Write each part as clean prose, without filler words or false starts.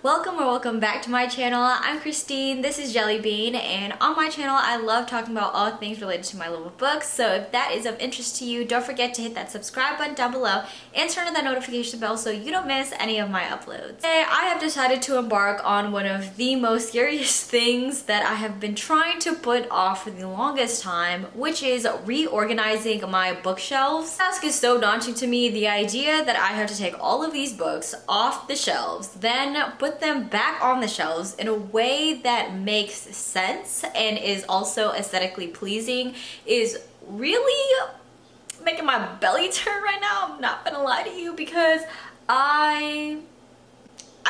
Welcome back to my channel. I'm Christine, this is Jelly Bean, and on my channel I love talking about all things related to my love of books. So if that is of interest to you, don't forget to hit that subscribe button down below and turn on that notification bell so you don't miss any of my uploads. Today I have decided to embark on one of the most serious things that I have been trying to put off for the longest time, which is reorganizing my bookshelves. The task is so daunting to me, the idea that I have to take all of these books off the shelves, then put them back on the shelves in a way that makes sense and is also aesthetically pleasing is really making my belly turn right now. I'm not gonna lie to you, because I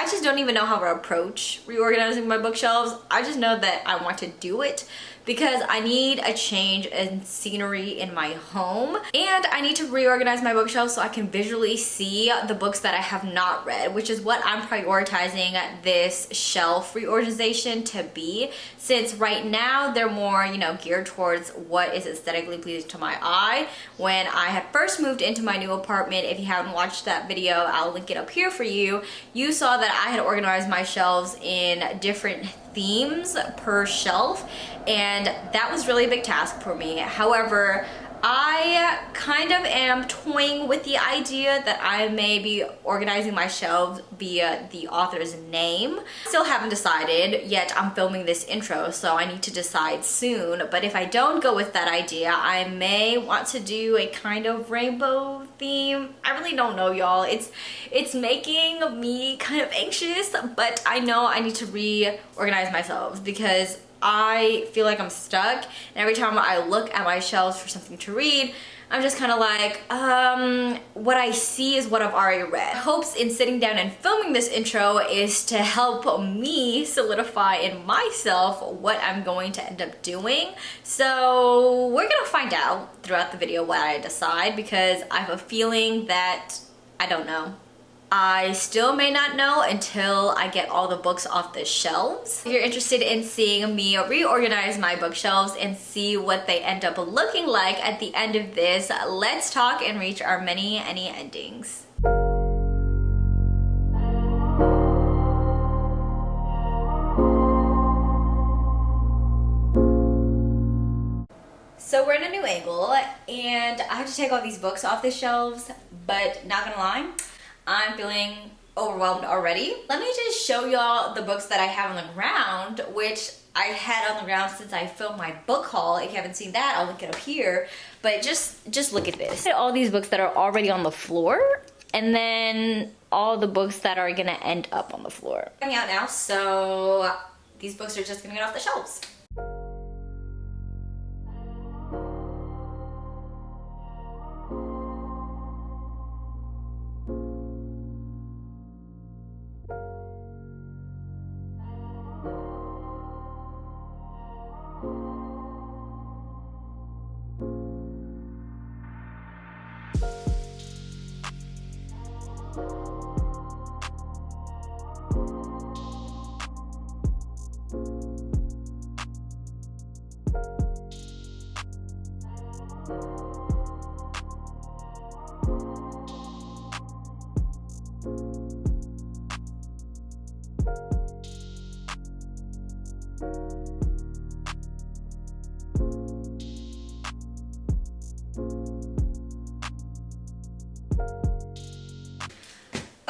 just don't even know how to approach reorganizing my bookshelves. I just know that I want to do it because I need a change in scenery in my home, and I need to reorganize my bookshelves so I can visually see the books that I have not read, which is what I'm prioritizing this shelf reorganization to be, since right now they're more, geared towards what is aesthetically pleasing to my eye. When I had first moved into my new apartment, if you haven't watched that video, I'll link it up here for you, you saw that I had organized my shelves in different themes per shelf, and that was really a big task for me. However, I kind of am toying with the idea that I may be organizing my shelves via the author's name. Still haven't decided yet. I'm filming this intro, so I need to decide soon. But if I don't go with that idea, I may want to do a kind of rainbow theme. I really don't know, y'all. It's making me kind of anxious, but I know I need to reorganize myself because I feel like I'm stuck, and every time I look at my shelves for something to read, I'm just kind of like, what I see is what I've already read. Hopes in sitting down and filming this intro is to help me solidify in myself what I'm going to end up doing. So we're gonna find out throughout the video what I decide, because I have a feeling that I don't know. I still may not know until I get all the books off the shelves. If you're interested in seeing me reorganize my bookshelves and see what they end up looking like at the end of this, let's talk and reach our many Enni endings. So we're in a new angle, and I have to take all these books off the shelves, but not gonna lie, I'm feeling overwhelmed already. Let me just show y'all the books that I have on the ground, which I had on the ground since I filmed my book haul. If you haven't seen that, I'll link it up here. But just look at this. All these books that are already on the floor, and then all the books that are gonna end up on the floor. Coming out now, so these books are just gonna get off the shelves.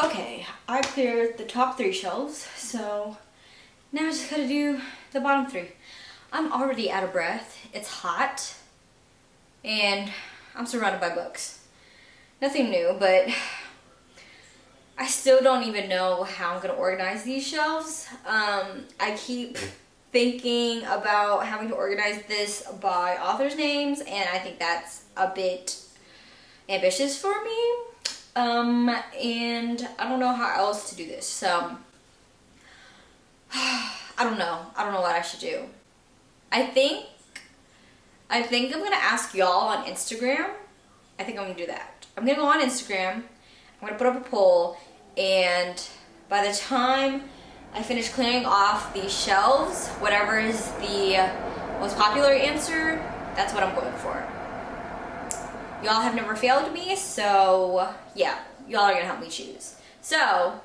Okay, I cleared the top 3 shelves, so now I just gotta do the bottom 3. I'm already out of breath, it's hot, and I'm surrounded by books. Nothing new, but I still don't even know how I'm gonna organize these shelves. I keep thinking about having to organize this by authors' names, and I think that's a bit ambitious for me. And I don't know how else to do this, so I don't know what I should do. I think I'm gonna ask y'all on Instagram. I think I'm gonna do that. I'm gonna go on Instagram, I'm gonna put up a poll, and by the time I finish clearing off these shelves, whatever is the most popular answer, that's what I'm going for. Y'all have never failed me, so yeah, y'all are gonna help me choose. So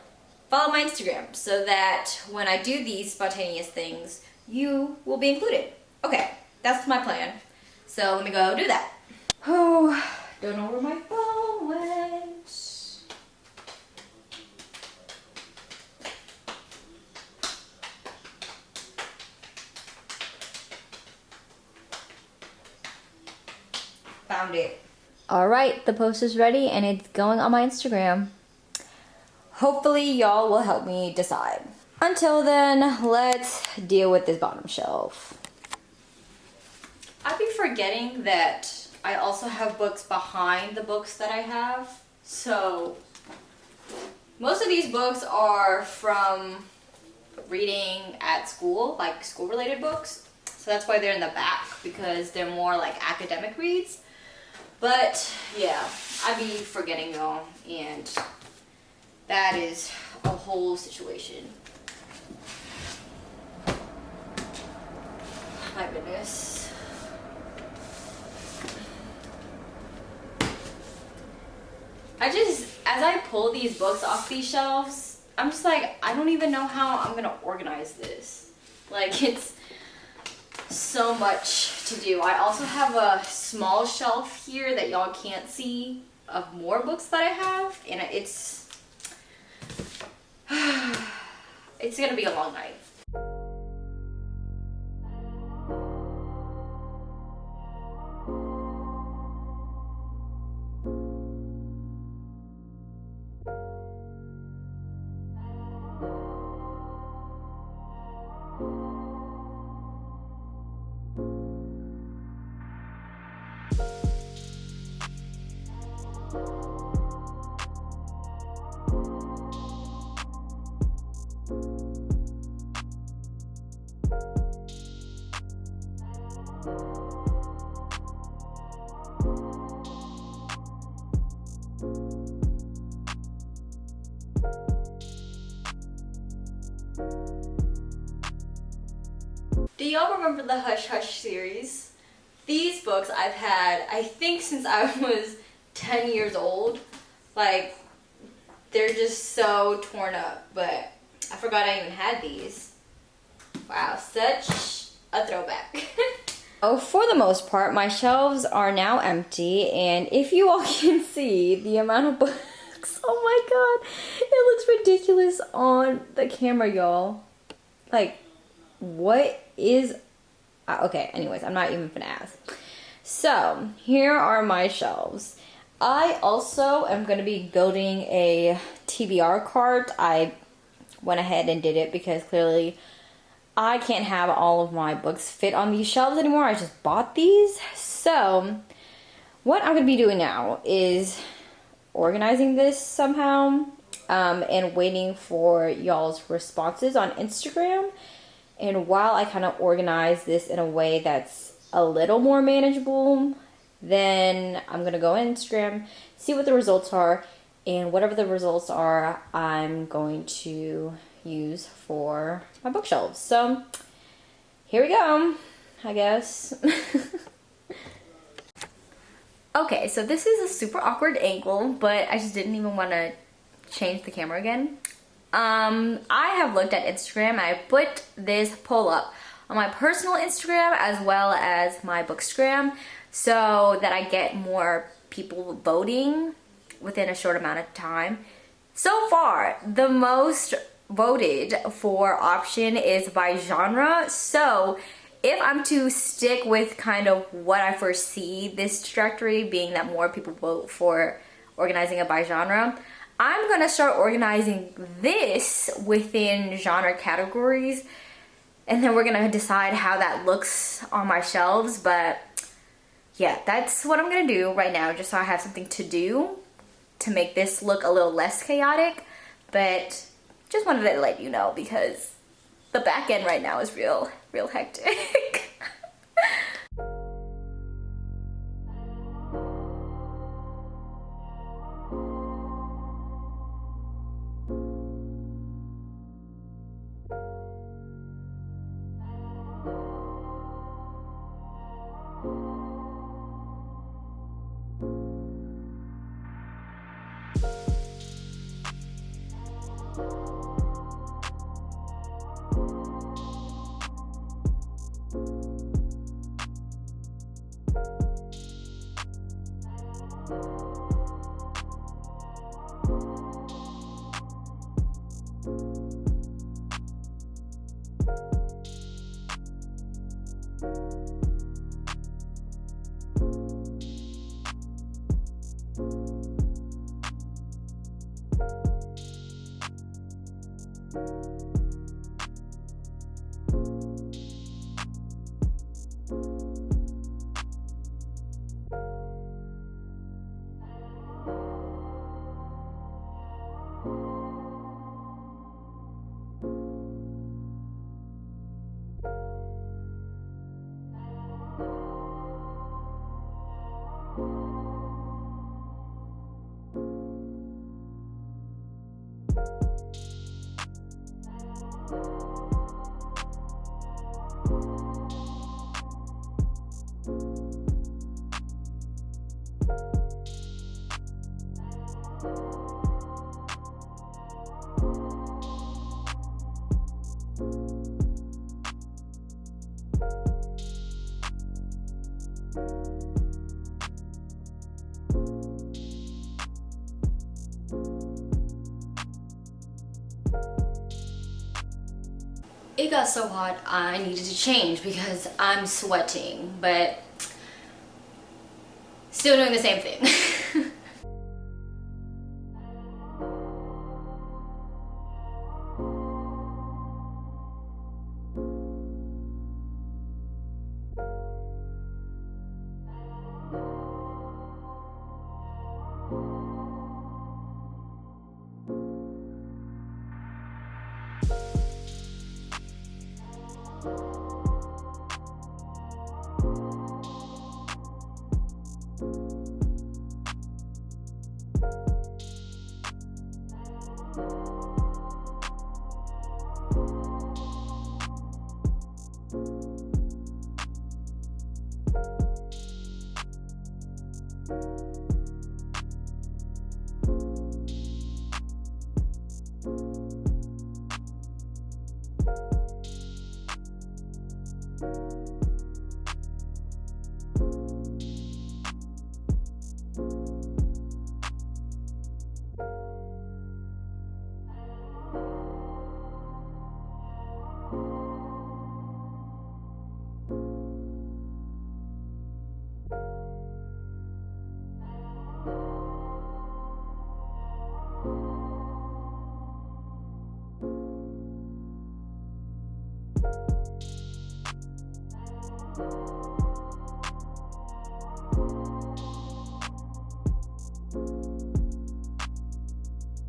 follow my Instagram so that when I do these spontaneous things, you will be included. Okay, that's my plan. So let me go do that. Oh, don't know where my phone went. Found it. All right, the post is ready and it's going on my Instagram. Hopefully y'all will help me decide. Until then, let's deal with this bottom shelf. I'd be forgetting that I also have books behind the books that I have. So most of these books are from reading at school, like school related books. So that's why they're in the back, because they're more like academic reads. But yeah, I'd be forgetting though, and that is a whole situation. My goodness. As I pull these books off these shelves, I'm just like, I don't even know how I'm gonna organize this. Like, it's so much to do. I also have a small shelf here that y'all can't see of more books that I have, and it's gonna be a long night. Do y'all remember the Hush Hush series? These books I've had, I think, since I was 10 years old. Like, they're just so torn up, but I forgot I even had these. Wow, such a throwback. Oh, for the most part, my shelves are now empty, and if you all can see the amount of books, oh my god, it looks ridiculous on the camera, y'all. Like, what is... okay, anyways, I'm not even gonna ask. So, here are my shelves. I also am gonna be building a TBR cart. I went ahead and did it because clearly I can't have all of my books fit on these shelves anymore. I just bought these. So, what I'm gonna be doing now is organizing this somehow, and waiting for y'all's responses on Instagram. And while I kind of organize this in a way that's a little more manageable, then I'm going to go on Instagram, see what the results are, and whatever the results are, I'm going to use for my bookshelves. So, here we go, I guess. Okay, so this is a super awkward angle, but I just didn't even want to change the camera again. I have looked at Instagram and I put this poll up on my personal Instagram as well as my Bookstagram so that I get more people voting within a short amount of time. So far, the most voted for option is by genre. So if I'm to stick with kind of what I foresee this trajectory being, that more people vote for organizing it by genre, I'm gonna start organizing this within genre categories, and then we're gonna decide how that looks on my shelves. But yeah, that's what I'm gonna do right now, just so I have something to do to make this look a little less chaotic. But just wanted to let you know because the back end right now is real hectic. It got so hot I needed to change because I'm sweating, but still doing the same thing.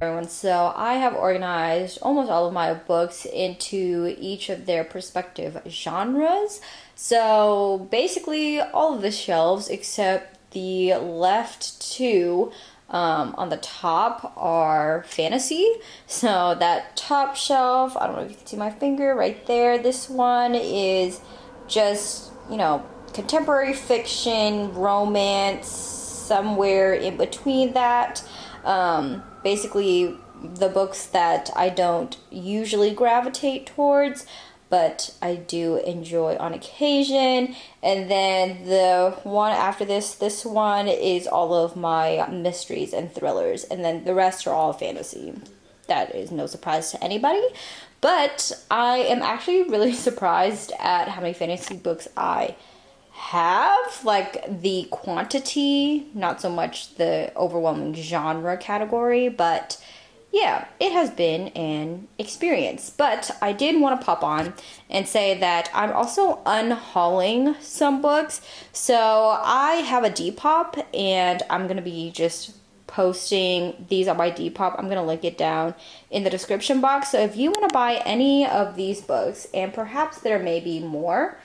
Everyone, so I have organized almost all of my books into each of their respective genres. So basically all of the shelves except the left two on the top are fantasy. So that top shelf, I don't know if you can see my finger right there, this one is just, you know, contemporary fiction, romance, somewhere in between that. Basically the books that I don't usually gravitate towards, but I do enjoy on occasion. And then the one after this one is all of my mysteries and thrillers, and then the rest are all fantasy. That is no surprise to anybody, but I am actually really surprised at how many fantasy books I have, like the quantity, not so much the overwhelming genre category, but yeah, it has been an experience. But I did want to pop on and say that I'm also unhauling some books. So I have a Depop, and I'm going to be just posting these on my Depop. I'm going to link it down in the description box. So if you want to buy any of these books, and perhaps there may be more,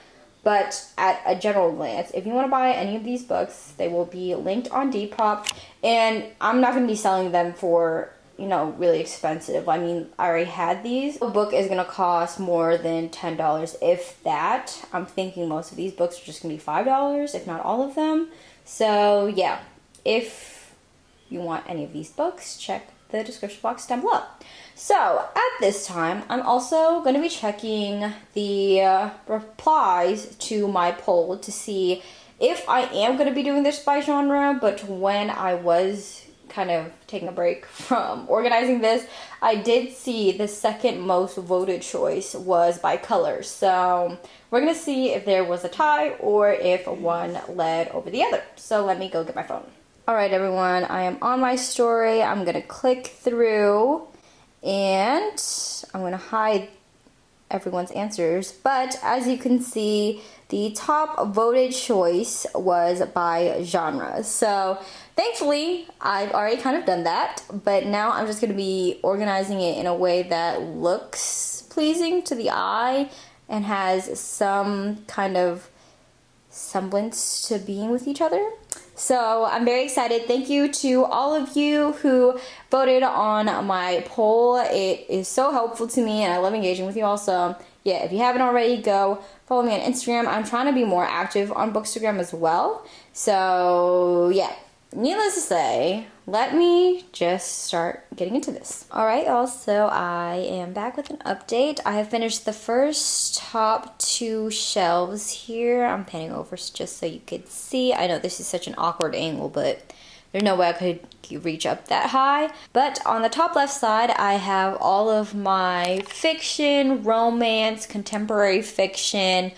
but at a general glance, if you want to buy any of these books, they will be linked on Depop, and I'm not going to be selling them for, you know, really expensive. I mean, I already had these. The book is going to cost more than $10, if that. I'm thinking most of these books are just going to be $5, if not all of them. So yeah, if you want any of these books, check the description box down below. So at this time, I'm also going to be checking the replies to my poll to see if I am going to be doing this by genre, but when I was kind of taking a break from organizing this, I did see the second most voted choice was by color. So we're gonna see if there was a tie or if one led over the other. So let me go get my phone. All right, everyone, I am on my story. I'm gonna click through and I'm gonna hide everyone's answers. But as you can see, the top voted choice was by genre. So thankfully, I've already kind of done that, but now I'm just going to be organizing it in a way that looks pleasing to the eye and has some kind of semblance to being with each other. So I'm very excited. Thank you to all of you who voted on my poll. It is so helpful to me and I love engaging with you all. So yeah, if you haven't already, go follow me on Instagram. I'm trying to be more active on Bookstagram as well. So yeah, needless to say, let me just start getting into this. All right, y'all, so I am back with an update. I have finished the first top 2 shelves here. I'm panning over just so you could see. I know this is such an awkward angle, but there's no way I could reach up that high. But on the top left side, I have all of my fiction, romance, contemporary fiction,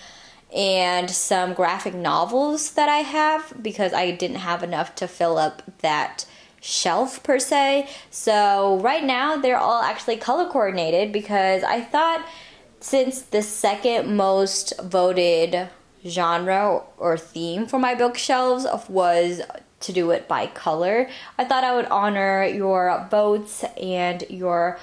and some graphic novels that I have because I didn't have enough to fill up that shelf per se. So right now they're all actually color coordinated because I thought since the second most voted genre or theme for my bookshelves was to do it by color, I thought I would honor your votes and your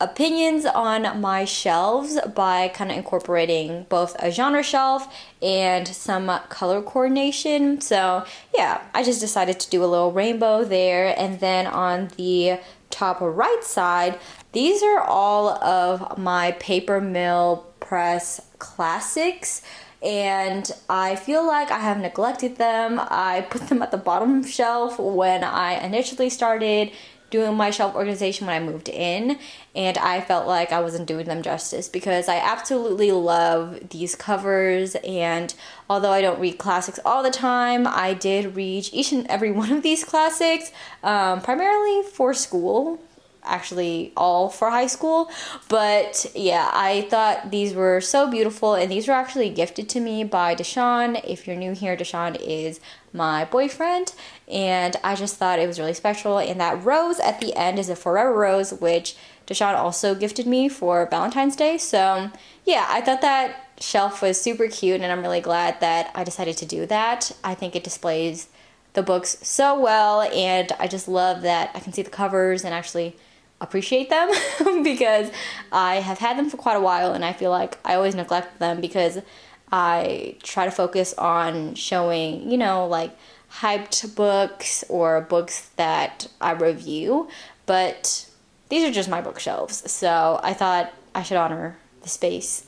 opinions on my shelves by kind of incorporating both a genre shelf and some color coordination. So yeah, I just decided to do a little rainbow there. And then on the top right side, these are all of my paper mill press classics. And I feel like I have neglected them. I put them at the bottom shelf when I initially started doing my shelf organization when I moved in, and I felt like I wasn't doing them justice because I absolutely love these covers. And although I don't read classics all the time, I did read each and every one of these classics, primarily for school, actually all for high school. But yeah, I thought these were so beautiful, and these were actually gifted to me by Deshaun. If you're new here, Deshaun is my boyfriend, and I just thought it was really special. And that rose at the end is a forever rose, which Deshaun also gifted me for Valentine's Day. So yeah, I thought that shelf was super cute, and I'm really glad that I decided to do that. I think it displays the books so well, and I just love that I can see the covers and actually appreciate them because I have had them for quite a while, and I feel like I always neglect them because I try to focus on showing, you know, like hyped books or books that I review, but these are just my bookshelves. So I thought I should honor the space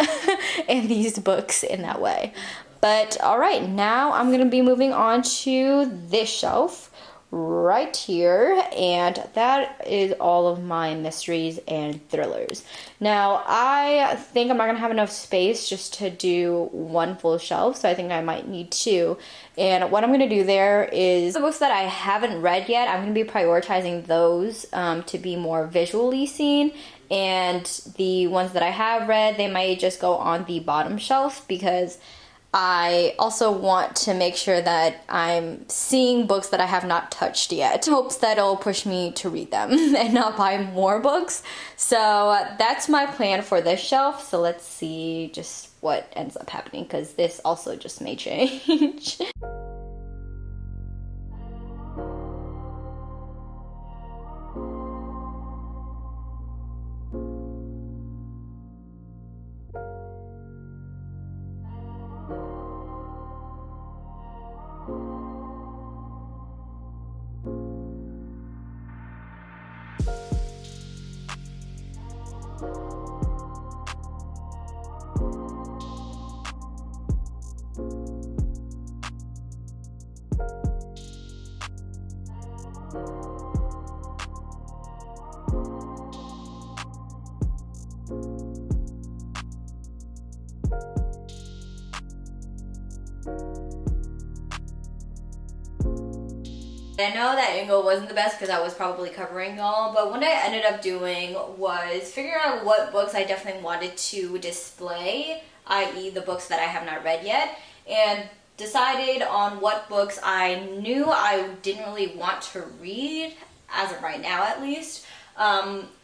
and these books in that way. But all right, now I'm gonna be moving on to this shelf right here, and that is all of my mysteries and thrillers. Now I think I'm not gonna have enough space just to do one full shelf, so I think I might need 2. And what I'm gonna do there is the books that I haven't read yet, I'm gonna be prioritizing those to be more visually seen, and the ones that I have read, they might just go on the bottom shelf because I also want to make sure that I'm seeing books that I have not touched yet, in hopes that it'll push me to read them and not buy more books. So that's my plan for this shelf. So let's see just what ends up happening, because this also just may change. I know that angle wasn't the best because I was probably covering y'all, but what I ended up doing was figuring out what books I definitely wanted to display, i.e. the books that I have not read yet, and decided on what books I knew I didn't really want to read, as of right now at least,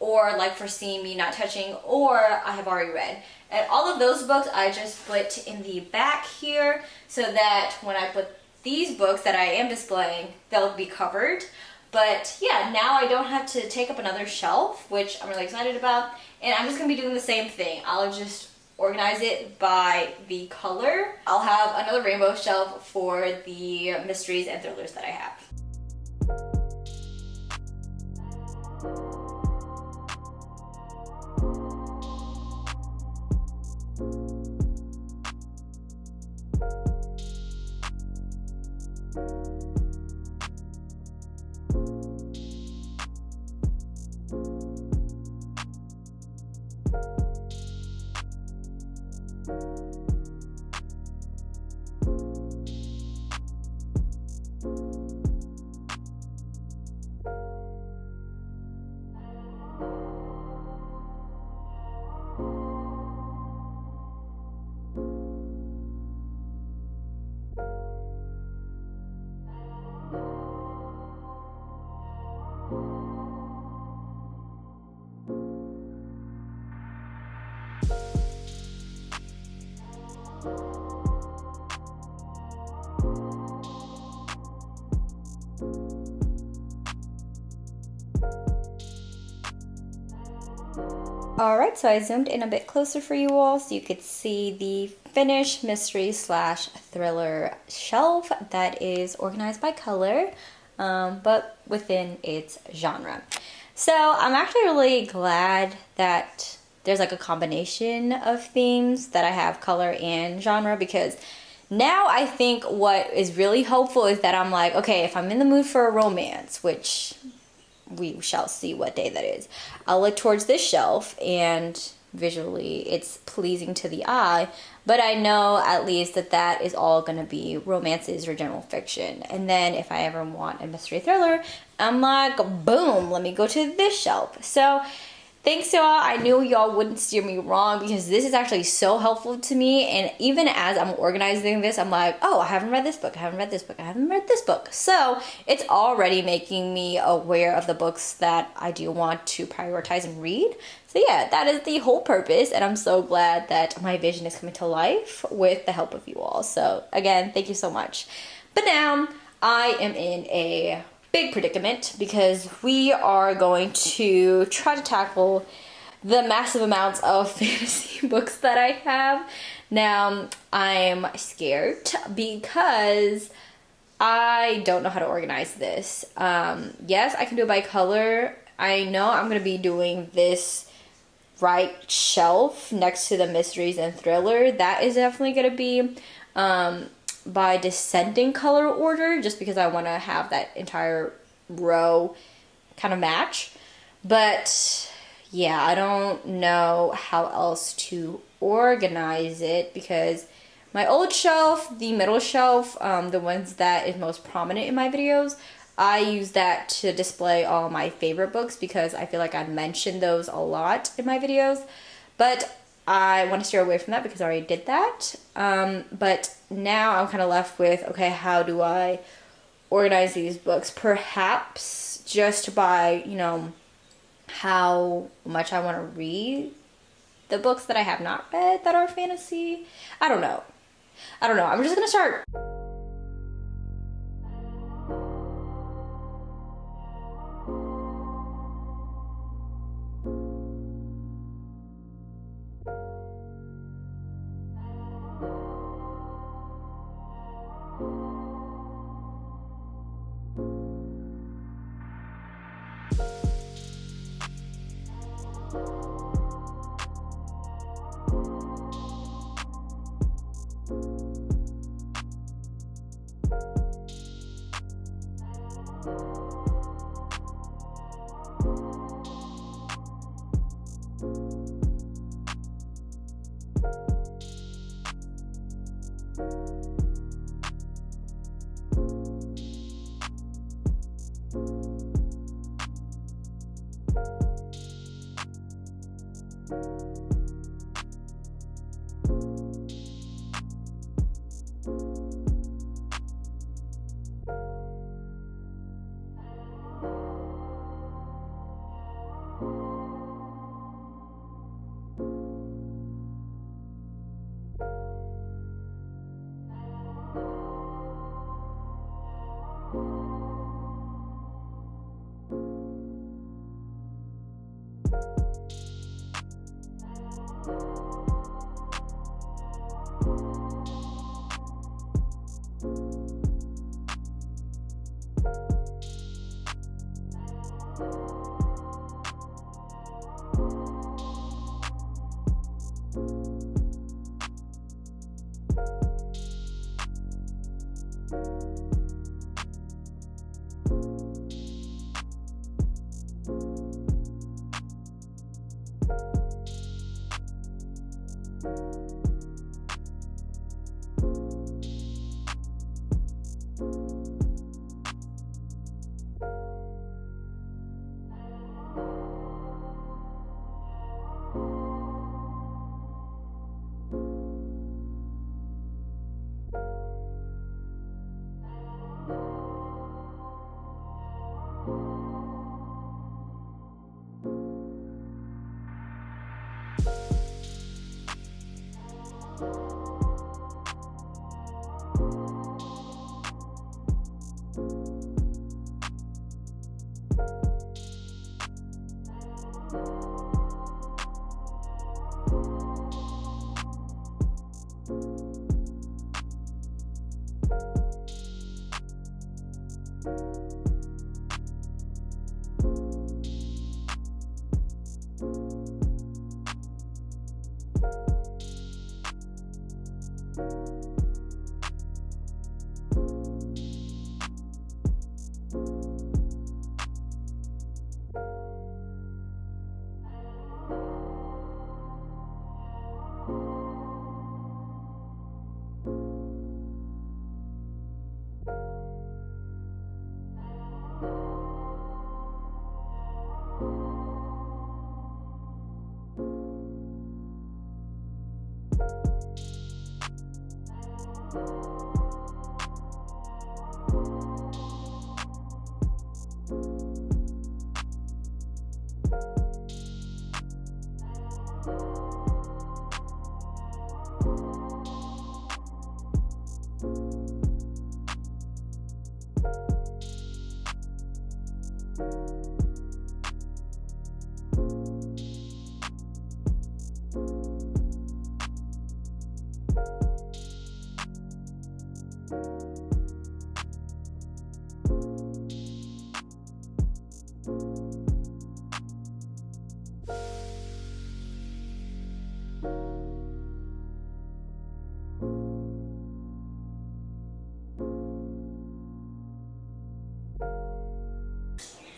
or like foresee me not touching, or I have already read. And all of those books I just put in the back here so that when I put these books that I am displaying, they'll be covered. But yeah, now I don't have to take up another shelf, which I'm really excited about. And I'm just gonna be doing the same thing. I'll just organize it by the color. I'll have another rainbow shelf for the mysteries and thrillers that I have. Alright, so I zoomed in a bit closer for you all so you could see the finished mystery slash thriller shelf that is organized by color, but within its genre. So I'm actually really glad that there's like a combination of themes that I have color and genre, because now I think what is really helpful is that I'm like, okay, if I'm in the mood for a romance, which we shall see what day that is, I'll look towards this shelf and visually it's pleasing to the eye, but I know at least that that is all going to be romances or general fiction. And then if I ever want a mystery thriller, I'm like, boom, let me go to this shelf. So thanks y'all. I knew y'all wouldn't steer me wrong because this is actually so helpful to me. And even as I'm organizing this, I'm like, oh, I haven't read this book, I haven't read this book, I haven't read this book. So it's already making me aware of the books that I do want to prioritize and read. So yeah, that is the whole purpose. And I'm so glad that my vision is coming to life with the help of you all. So again, thank you so much. But now I am in a big predicament because we are going to try to tackle the massive amounts of fantasy books that I have. Now, I'm scared because I don't know how to organize this. Yes, I can do it by color. I know I'm going to be doing this right shelf next to the mysteries and thriller. That is definitely going to be by descending color order, just because I want to have that entire row kind of match. But yeah, I don't know how else to organize it, because my old shelf, the middle shelf, the ones that is most prominent in my videos, I use that to display all my favorite books because I feel like I mentioned those a lot in my videos. But I want to steer away from that because I already did that. But now I'm kind of left with, okay, how do I organize these books? Perhaps just by, you know, how much I want to read the books that I have not read that are fantasy. I don't know. I'm just going to start.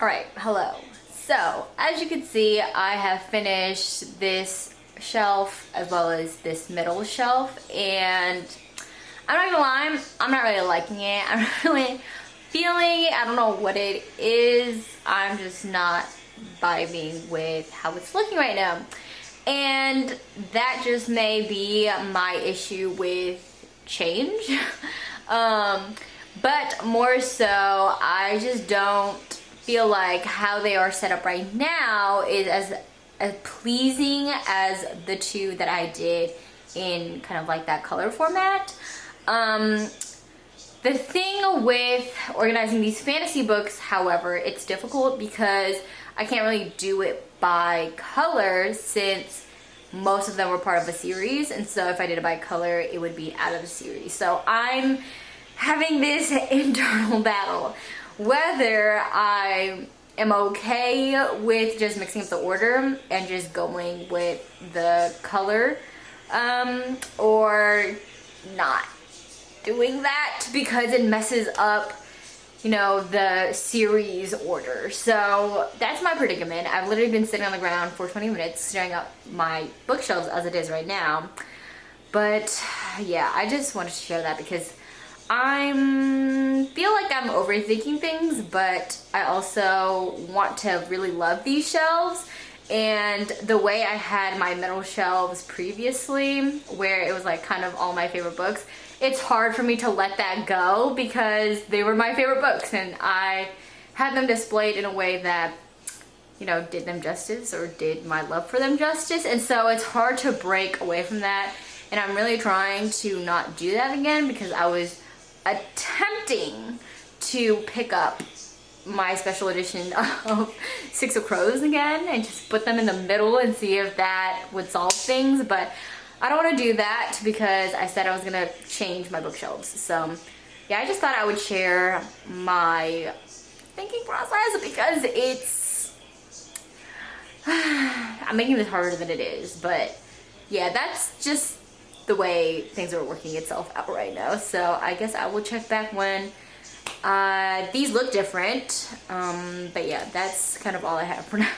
Alright, hello. So, as you can see, I have finished this shelf as well as this middle shelf, and I'm not gonna lie, I'm not really liking it. I'm not really feeling it. I don't know what it is. I'm just not vibing with how it's looking right now. And that just may be my issue with change. But more so, I just don't feel like how they are set up right now is as pleasing as the two that I did in kind of like that color format. The thing with organizing these fantasy books, however, it's difficult because I can't really do it by color since most of them were part of a series, and so if I did it by color, it would be out of the series. So I'm having this internal battle whether I am okay with just mixing up the order and just going with the color, or not doing that because it messes up, you know, the series order. So that's my predicament. I've literally been sitting on the ground for 20 minutes staring at my bookshelves as it is right now. But yeah, I just wanted to share that because feel like I'm overthinking things, but I also want to really love these shelves. And the way I had my middle shelves previously, where it was like kind of all my favorite books, it's hard for me to let that go because they were my favorite books and I had them displayed in a way that, you know, did them justice or did my love for them justice. And so it's hard to break away from that. And I'm really trying to not do that again because I was attempting to pick up my special edition of xoxo again and just put them in the middle and see if that would solve things, but I don't want to do that because I said I was gonna change my bookshelves. So yeah, I just thought I would share my thinking process because it's I'm making this harder than it is. But yeah, that's just the way things are working itself out right now. So I guess I will check back when these look different. But yeah, that's kind of all I have for now.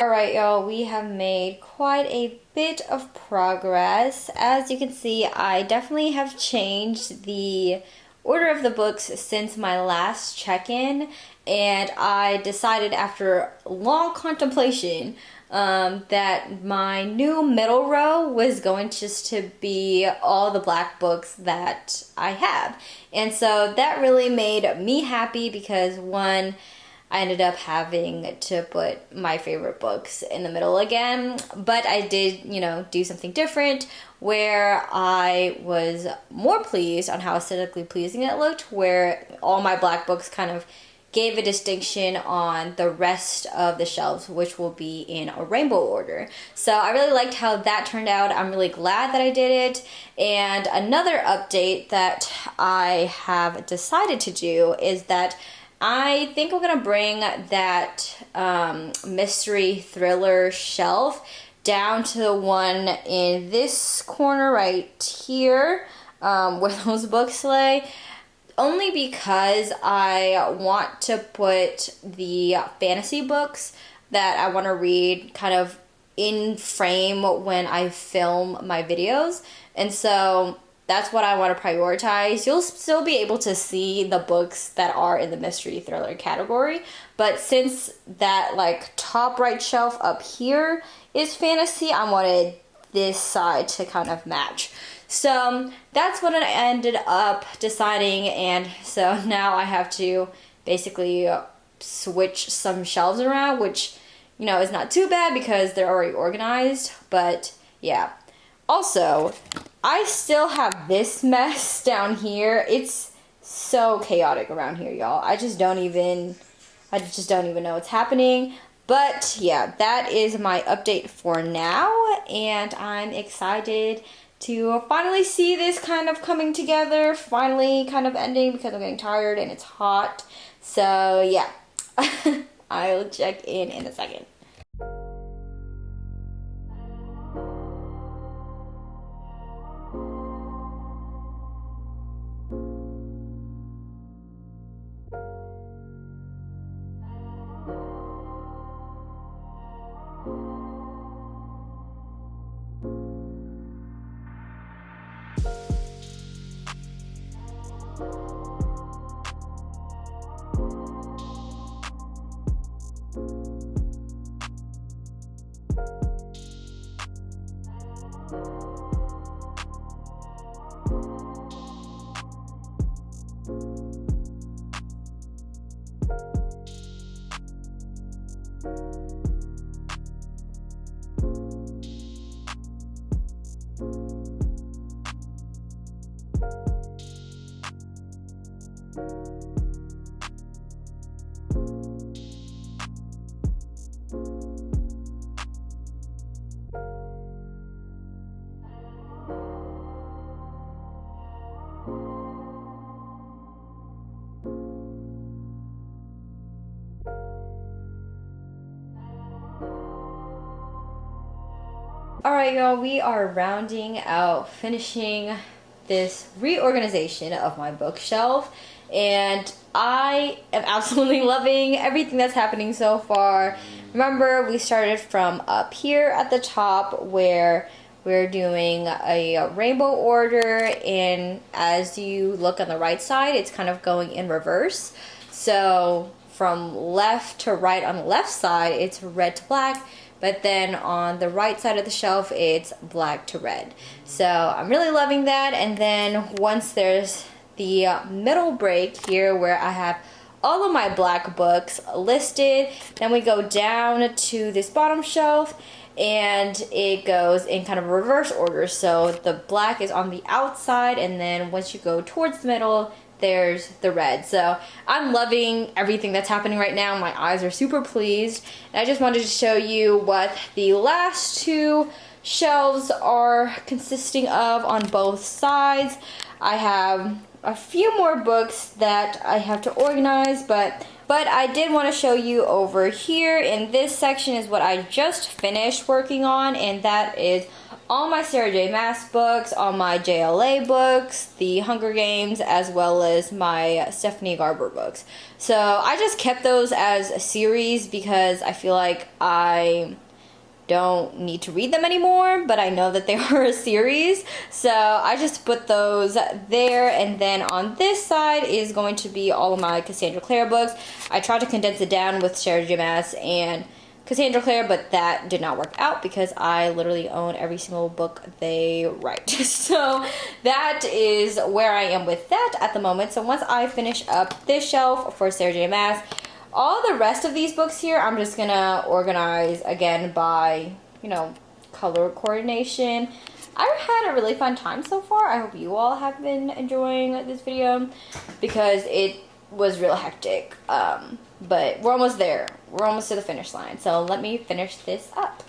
All right, y'all, we have made quite a bit of progress. As you can see, I definitely have changed the order of the books since my last check-in, and I decided after long contemplation that my new middle row was going just to be all the black books that I have. And so that really made me happy because, one, I ended up having to put my favorite books in the middle again, but I did, you know, do something different where I was more pleased on how aesthetically pleasing it looked, where all my black books kind of gave a distinction on the rest of the shelves, which will be in a rainbow order. So I really liked how that turned out. I'm really glad that I did it. And another update that I have decided to do is that I think I'm gonna bring that mystery thriller shelf down to the one in this corner right here, where those books lay, only because I want to put the fantasy books that I want to read kind of in frame when I film my videos. And so that's what I want to prioritize. You'll still be able to see the books that are in the mystery thriller category, but since that like top right shelf up here is fantasy, I wanted this side to kind of match. So that's what I ended up deciding, and so now I have to basically switch some shelves around, which, you know, is not too bad because they're already organized, but yeah. Also, I still have this mess down here. It's so chaotic around here, y'all. I just don't even know what's happening. But yeah, that is my update for now, and I'm excited to finally see this kind of coming together, finally kind of ending because I'm getting tired and it's hot. So yeah, I'll check in a second. Alright, y'all, we are rounding out, finishing this reorganization of my bookshelf, and I am absolutely loving everything that's happening so far. Remember, we started from up here at the top where we're doing a rainbow order, and as you look on the right side, it's kind of going in reverse. So from left to right on the left side, it's red to black, but then on the right side of the shelf, it's black to red. So I'm really loving that. And then once there's the middle break here where I have all of my black books listed, then we go down to this bottom shelf and it goes in kind of reverse order. So the black is on the outside, and then once you go towards the middle, there's the red. So I'm loving everything that's happening right now. My eyes are super pleased. And I just wanted to show you what the last two shelves are consisting of on both sides. I have a few more books that I have to organize, but I did want to show you over here in this section is what I just finished working on, and that is all my Sarah J Maas books, all my JLA books, the Hunger Games, as well as my Stephanie Garber books. So I just kept those as a series because I feel like I don't need to read them anymore, but I know that they are a series, so I just put those there. And then on this side is going to be all of my Cassandra Clare books. I tried to condense it down with Sarah J Maas and Cassandra Clare, but that did not work out because I literally own every single book they write. So that is where I am with that at the moment. So once I finish up this shelf for Sarah J Maas, all the rest of these books here, I'm just gonna organize again by, you know, color coordination. I've had a really fun time so far. I hope you all have been enjoying this video because it was real hectic. But we're almost there. We're almost to the finish line. So let me finish this up.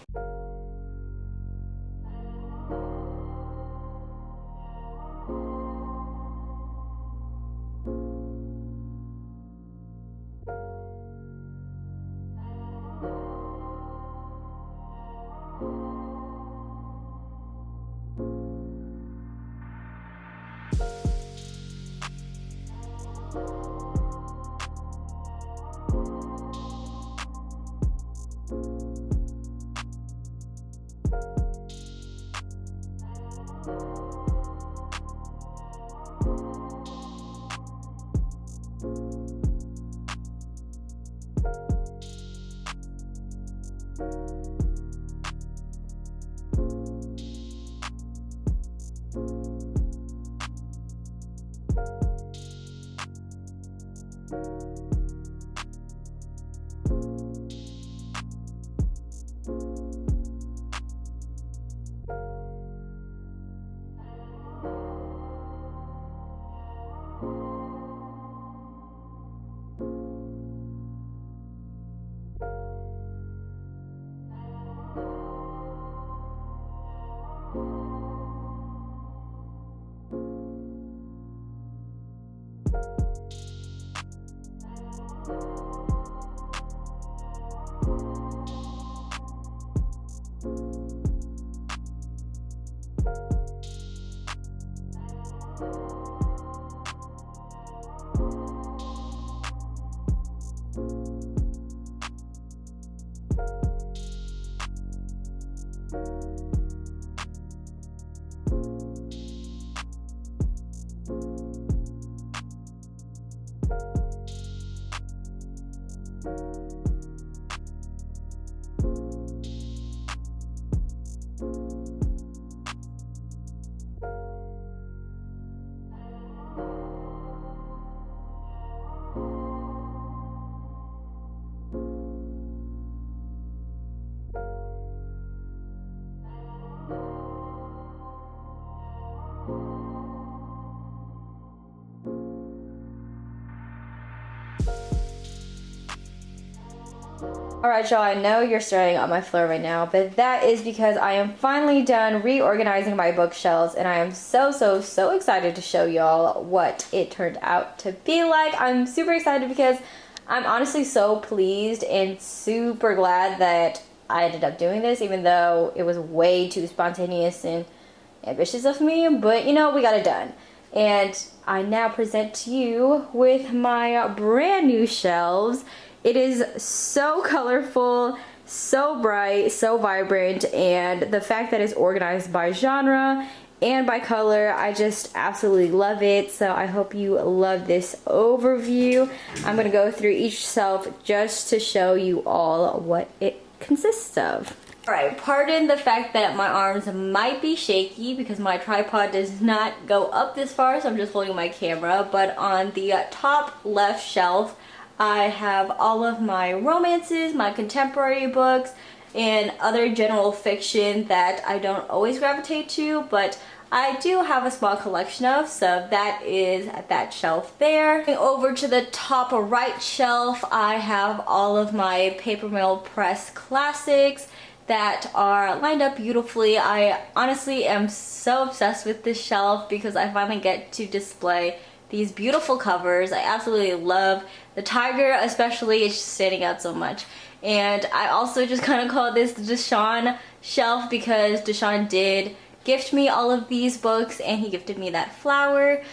Alright y'all, I know you're staring at my floor right now, but that is because I am finally done reorganizing my bookshelves, and I am so excited to show y'all what it turned out to be like. I'm super excited because I'm honestly so pleased and super glad that I ended up doing this, even though it was way too spontaneous and ambitious of me, but you know, we got it done. And I now present to you with my brand new shelves. It is so colorful, so bright, so vibrant, and the fact that it's organized by genre and by color, I just absolutely love it. So I hope you love this overview. I'm going to go through each shelf just to show you all what it consists of. Alright, pardon the fact that my arms might be shaky because my tripod does not go up this far, so I'm just holding my camera. But on the top left shelf, I have all of my romances, my contemporary books, and other general fiction that I don't always gravitate to, but I do have a small collection of, so that is at that shelf there. Over to the top right shelf, I have all of my paper mill press classics that are lined up beautifully. I honestly am so obsessed with this shelf because I finally get to display these beautiful covers. I absolutely love the tiger, especially. It's just standing out so much. And I also just kind of call this the Deshawn shelf because Deshaun did gift me all of these books, and he gifted me that flower,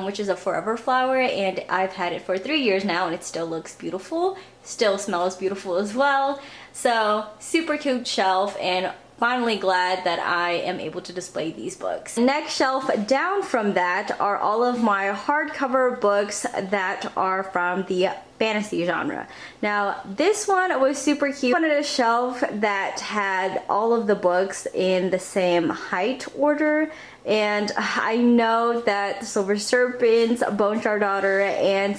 which is a forever flower, and I've had it for 3 years now and it still looks beautiful, still smells beautiful as well. So super cute shelf, and finally glad that I am able to display these books. Next shelf down from that are all of my hardcover books that are from the fantasy genre. Now this one was super cute. I wanted a shelf that had all of the books in the same height order, and I know that Silver Serpents, Bone Jar Daughter, and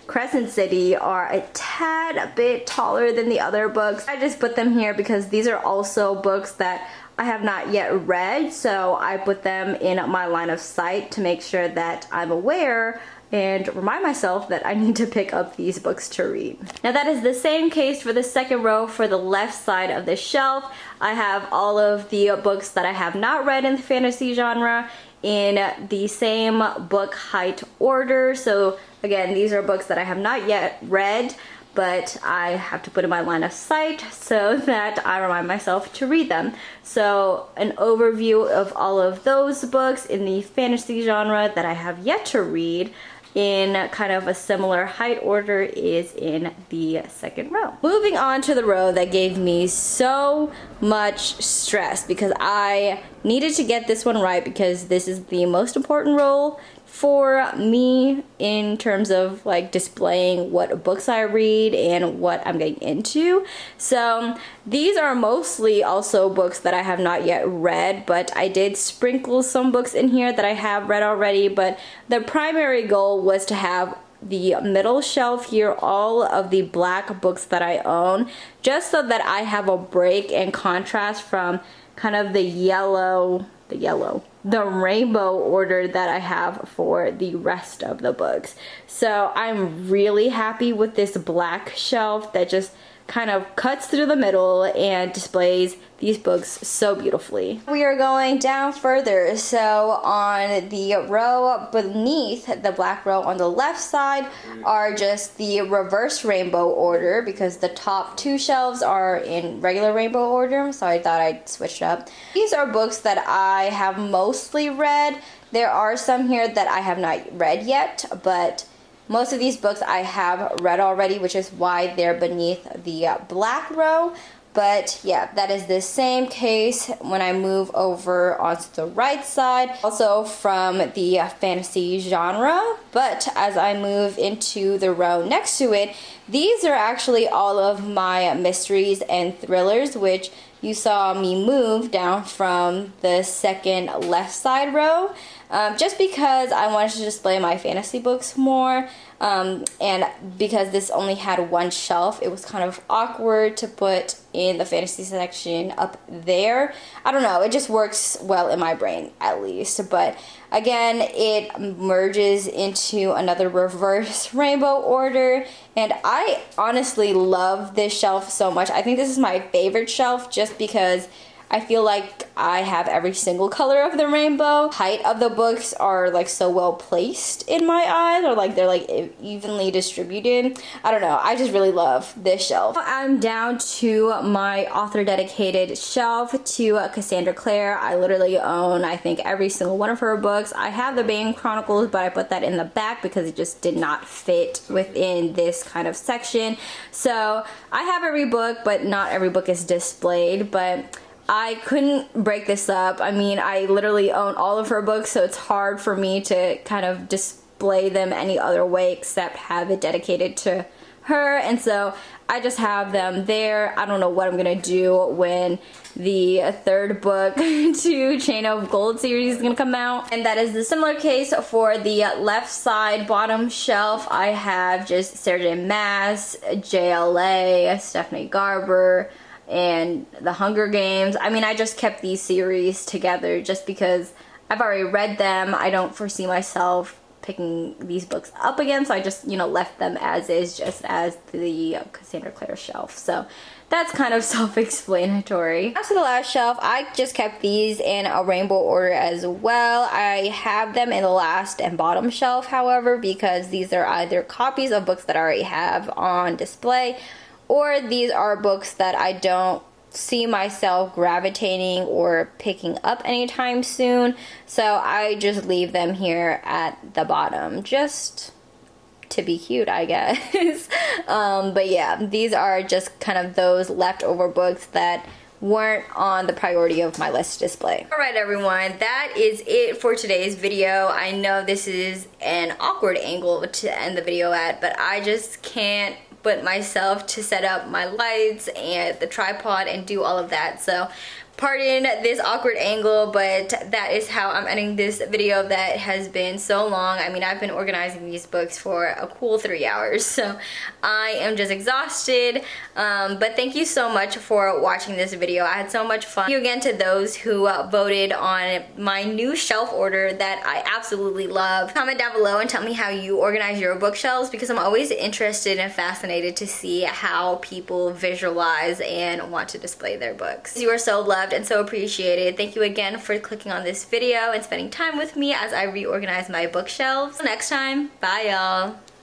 Crescent City are a tad bit taller than the other books. I just put them here because these are also books that I have not yet read, so I put them in my line of sight to make sure that I'm aware and remind myself that I need to pick up these books to read. Now that is the same case for the second row for the left side of the shelf. I have all of the books that I have not read in the fantasy genre in the same book height order. So again, these are books that I have not yet read, but I have to put in my line of sight so that I remind myself to read them. So an overview of all of those books in the fantasy genre that I have yet to read in kind of a similar height order is in the second row. Moving on to the row that gave me so much stress because I needed to get this one right because this is the most important row for me in terms of like displaying what books I read and what I'm getting into. So these are mostly also books that I have not yet read, but I did sprinkle some books in here that I have read already. But the primary goal was to have the middle shelf here all of the black books that I own, just so that I have a break and contrast from kind of the rainbow order that I have for the rest of the books. So I'm really happy with this black shelf that just kind of cuts through the middle and displays these books so beautifully. We are going down further. So on the row beneath the black row on the left side are just the reverse rainbow order because the top two shelves are in regular rainbow order, so I thought I'd switch it up. These are books that I have mostly read. There are some here that I have not read yet, but most of these books I have read already, which is why they're beneath the black row. But yeah, that is the same case when I move over onto the right side, also from the fantasy genre. But as I move into the row next to it, these are actually all of my mysteries and thrillers, which you saw me move down from the second left side row, just because I wanted to display my fantasy books more, and because this only had one shelf, it was kind of awkward to put in the fantasy section up there. I don't know, it just works well in my brain at least. But again, it merges into another reverse rainbow order, and I honestly love this shelf so much. I think this is my favorite shelf just because I feel like I have every single color of the rainbow. Height of the books are like so well placed in my eyes, or like they're like evenly distributed. I don't know, I just really love this shelf. I'm down to my author dedicated shelf to Cassandra Clare. I literally own, I think, every single one of her books. I have the Bane Chronicles, but I put that in the back because it just did not fit within this kind of section. So I have every book, but not every book is displayed. But I couldn't break this up. I mean, I literally own all of her books, so it's hard for me to kind of display them any other way except have it dedicated to her. And so I just have them there. I don't know what I'm gonna do when the third book to Chain of Gold series is gonna come out. And that is the similar case for the left side bottom shelf. I have just Sarah J. Maas, JLA, Stephanie Garber, and the Hunger Games. I mean, I just kept these series together just because I've already read them. I don't foresee myself picking these books up again, so I just, you know, left them as is, just as the Cassandra Clare shelf. So that's kind of self-explanatory. As to the last shelf, I just kept these in a rainbow order as well. I have them in the last and bottom shelf, however, because these are either copies of books that I already have on display, or these are books that I don't see myself gravitating or picking up anytime soon, so I just leave them here at the bottom just to be cute, I guess. But yeah, these are just kind of those leftover books that weren't on the priority of my list display. Alright everyone, that is it for today's video. I know this is an awkward angle to end the video at, but I just can't put myself to set up my lights and the tripod and do all of that. So pardon this awkward angle, but that is how I'm ending this video that has been so long. I mean, I've been organizing these books for a cool 3 hours, so I am just exhausted. But thank you so much for watching this video. I had so much fun. Thank you again to those who voted on my new shelf order that I absolutely love. Comment down below and tell me how you organize your bookshelves, because I'm always interested and fascinated to see how people visualize and want to display their books. You are so loved and so appreciated. Thank you again for clicking on this video and spending time with me as I reorganize my bookshelves. Until next time, bye y'all.